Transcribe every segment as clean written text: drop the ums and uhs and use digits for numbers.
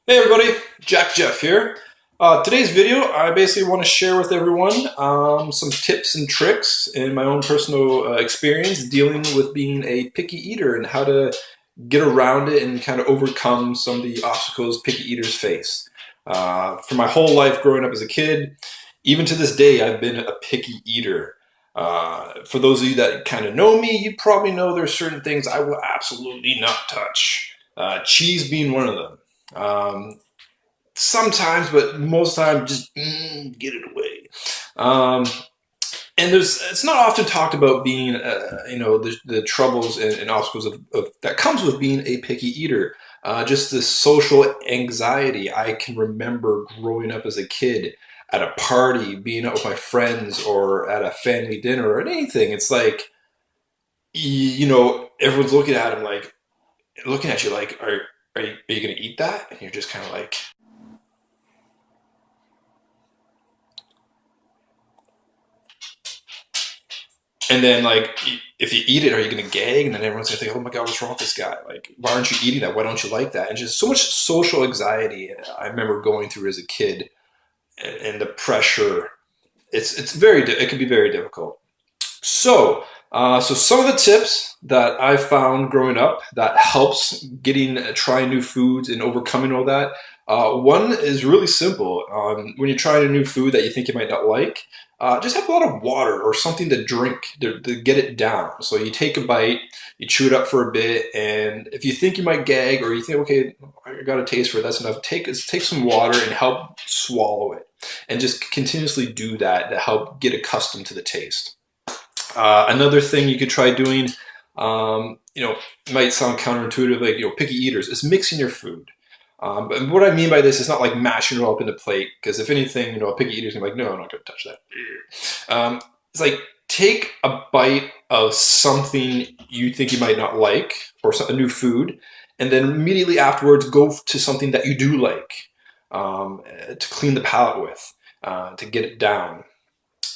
Hey everybody, Jack Jeff here. Today's video, I basically want to share with everyone some tips and tricks in my own personal experience dealing with being a picky eater and how to get around it and kind of overcome some of the obstacles picky eaters face. For my whole life growing up as a kid, even to this day, I've been a picky eater. For those of you that kind of know me, you probably know there's certain things I will absolutely not touch. Cheese being one of them. Sometimes, but most time, just get it away. Um, and it's not often talked about being, the troubles and obstacles of that comes with being a picky eater. Just the social anxiety I can remember growing up as a kid at a party, being out with my friends, or at a family dinner, or anything. It's like, everyone's looking at you like, are you going to eat that? And you're just kind of like, and then like, if you eat it, are you going to gag? And then everyone's going to think, oh my God, what's wrong with this guy? Like, why aren't you eating that? Why don't you like that? And just so much social anxiety I remember going through as a kid, and the pressure. It can be very difficult. So some of the tips that I found growing up that helps trying new foods and overcoming all that. One is really simple. When you're trying a new food that you think you might not like, just have a lot of water or something to drink to get it down. So you take a bite, you chew it up for a bit, and if you think you might gag or you think, okay, I got a taste for it, that's enough. Take some water and help swallow it, and just continuously do that to help get accustomed to the taste. Another thing you could try doing, might sound counterintuitive, like, picky eaters, is mixing your food. But what I mean by this is not like mashing it all up in a plate, because if anything, a picky eater's gonna be like, no, I'm not gonna touch that. It's like, take a bite of something you think you might not like, or a new food, and then immediately afterwards go to something that you do like, to clean the palate with, to get it down.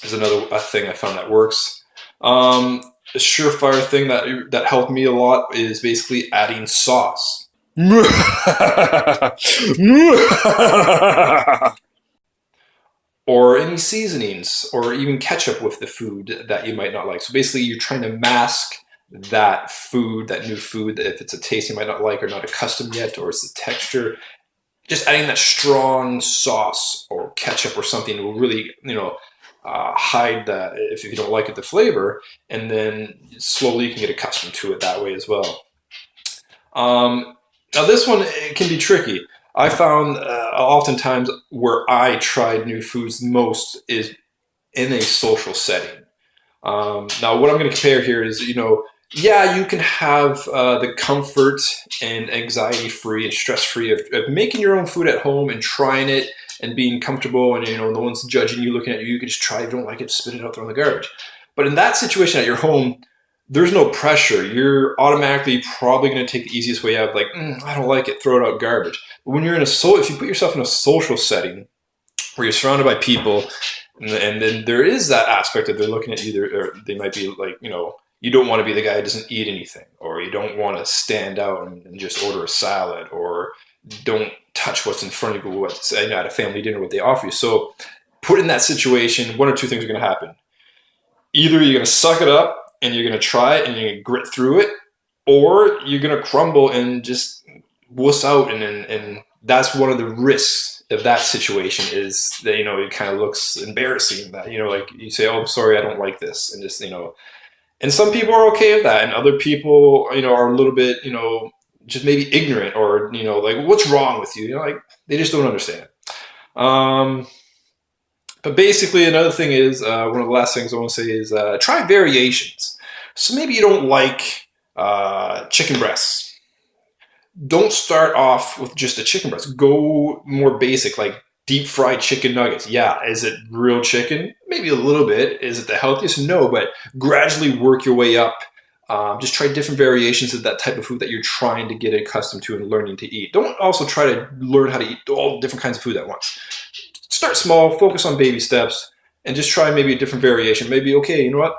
Is another thing I found that works. A surefire thing that helped me a lot is basically adding sauce. Or any seasonings, or even ketchup with the food that you might not like. So basically, you're trying to mask that food, that new food, if it's a taste you might not like or not accustomed yet, or it's the texture. Just adding that strong sauce or ketchup or something will really, hide that, if you don't like it, the flavor, and then slowly you can get accustomed to it that way as well. Now this one, it can be tricky. I found oftentimes where I tried new foods most is in a social setting. Now what I'm going to compare here is, yeah, you can have the comfort and anxiety-free and stress-free of making your own food at home and trying it and being comfortable, and no one's judging you, looking at you. You can just try it. If you don't like it, spit it out, throw it in the garbage. But in that situation at your home, there's no pressure. You're automatically probably going to take the easiest way out. Like, I don't like it, throw it out garbage. But when you're if you put yourself in a social setting where you're surrounded by people, and then there is that aspect of they're looking at you, or they might be like, you don't want to be the guy who doesn't eat anything, or you don't want to stand out and just order a salad, or don't touch what's in front of you, at a family dinner, what they offer you. So put in that situation, one or two things are going to happen. Either you're going to suck it up and you're going to try it and you're going to grit through it, or you're going to crumble and just wuss out. And that's one of the risks of that situation, is that, it kind of looks embarrassing that, like you say, oh, I'm sorry, I don't like this. And just, and some people are okay with that. And other people, are a little bit, just maybe ignorant, or, like, what's wrong with you? Like, they just don't understand. But basically, another thing is, one of the last things I want to say is, try variations. So maybe you don't like chicken breasts. Don't start off with just a chicken breast. Go more basic, like deep fried chicken nuggets. Yeah, is it real chicken? Maybe a little bit. Is it the healthiest? No, but gradually work your way up. Just try different variations of that type of food that you're trying to get accustomed to and learning to eat. Don't also try to learn how to eat all different kinds of food at once. Start small, focus on baby steps, and just try maybe a different variation. Maybe, okay, you know what?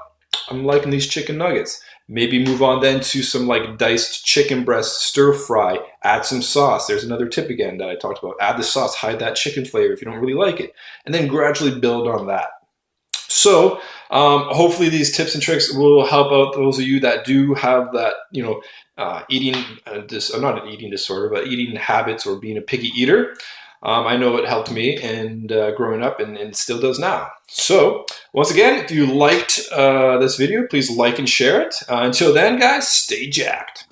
I'm liking these chicken nuggets. Maybe move on then to some like diced chicken breast stir fry. Add some sauce. There's another tip again that I talked about. Add the sauce, hide that chicken flavor if you don't really like it, and then gradually build on that. So hopefully these tips and tricks will help out those of you that do have that, eating not an eating disorder, but eating habits or being a picky eater. I know it helped me and growing up and still does now. So once again, if you liked this video, please like and share it. Until then, guys, stay jacked.